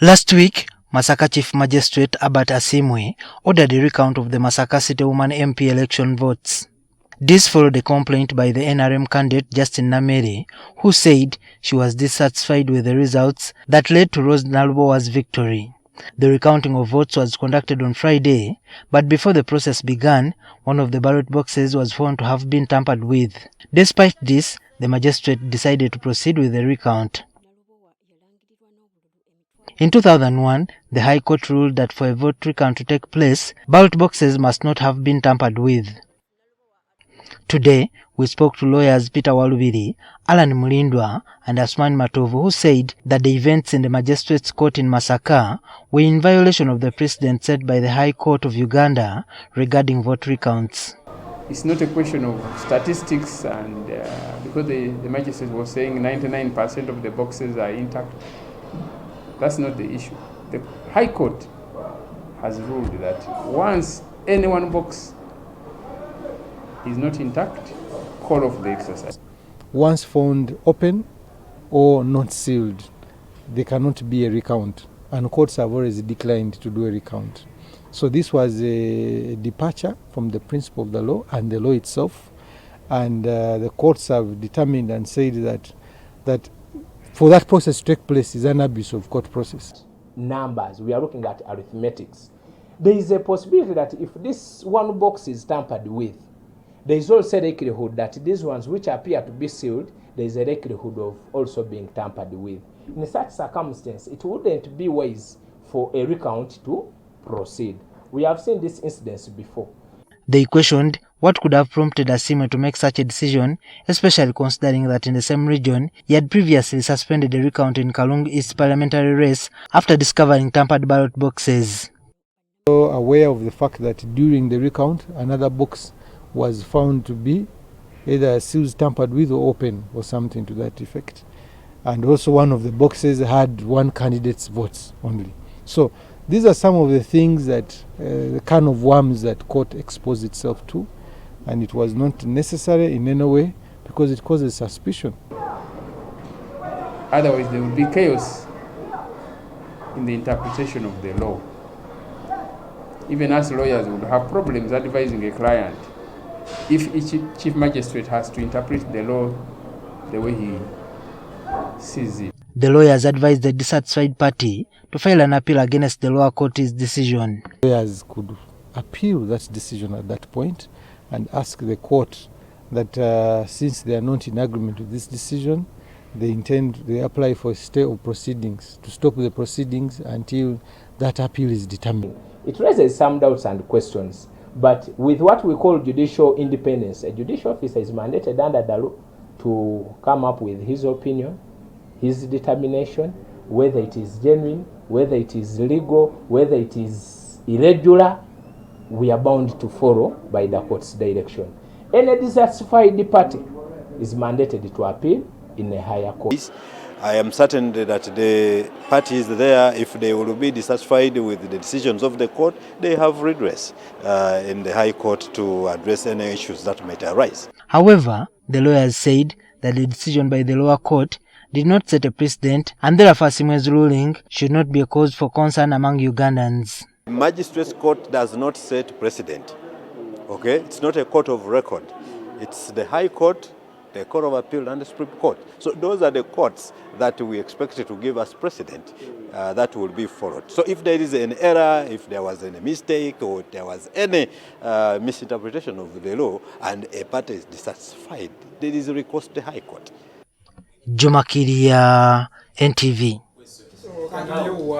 Last week, Masaka Chief Magistrate Asimwe ordered a recount of the Masaka City Woman MP election votes. This followed a complaint by the NRM candidate Justin Namere, who said she was dissatisfied with the results that led to Rose Nalubowa's victory. The recounting of votes was conducted on Friday, but before the process began, one of the ballot boxes was found to have been tampered with. Despite this, the magistrate decided to proceed with the recount. In 2001, the High Court ruled that for a vote recount to take place, ballot boxes must not have been tampered with. Today, we spoke to lawyers Peter Walubiri, Alan Mulindwa, and Asman Matovu, who said that the events in the Magistrates Court in Masaka were in violation of the precedent set by the High Court of Uganda regarding vote recounts. It's not a question of statistics, and because the magistrate was saying 99% of the boxes are intact. That's not the issue. The High Court has ruled that once any one box is not intact, call off the exercise. Once found open or not sealed, there cannot be a recount, and courts have always declined to do a recount. So this was a departure from the principle of the law and the law itself, and the courts have determined and said that for that process to take place is an abuse of court process. Numbers, we are looking at arithmetics. There is a possibility that if this one box is tampered with, there is also a likelihood that these ones which appear to be sealed, there is a likelihood of also being tampered with. In such circumstance, it wouldn't be wise for a recount to proceed. We have seen this incident before. They questioned what could have prompted Asimwe to make such a decision, especially considering that in the same region, he had previously suspended a recount in Kalungu East parliamentary race after discovering tampered ballot boxes. So aware of the fact that during the recount, another box was found to be either sealed, tampered with, or open, or something to that effect. And also one of the boxes had one candidate's votes only. So these are some of the things that, the kind of worms that court exposed itself to, and it was not necessary in any way because it causes suspicion. Otherwise there will be chaos in the interpretation of the law. Even us lawyers would have problems advising a client if each chief magistrate has to interpret the law the way he sees it. The lawyers advised the dissatisfied party to file an appeal against the lower court's decision. Lawyers could appeal that decision at that point and ask the court that since they are not in agreement with this decision, they apply for a stay of proceedings, to stop the proceedings until that appeal is determined. It raises some doubts and questions, but with what we call judicial independence, a judicial officer is mandated under the law to come up with his opinion, his determination, whether it is genuine, whether it is legal, whether it is irregular. We are bound to follow by the court's direction. Any dissatisfied party is mandated to appeal in a higher court. I am certain that the parties there, if they will be dissatisfied with the decisions of the court, they have redress in the High Court to address any issues that might arise. However, the lawyers said that the decision by the lower court did not set a precedent, and therefore Asimwe's ruling should not be a cause for concern among Ugandans. The Magistrates Court does not set precedent. Okay, it's not a court of record. It's the High Court, the Court of Appeal, and the Supreme Court. So those are the courts that we expected to give us precedent that will be followed. So if there is an error, if there was any mistake, or there was any misinterpretation of the law, and a party is dissatisfied, there is a recourse to the High Court. Juma, Kirya, NTV.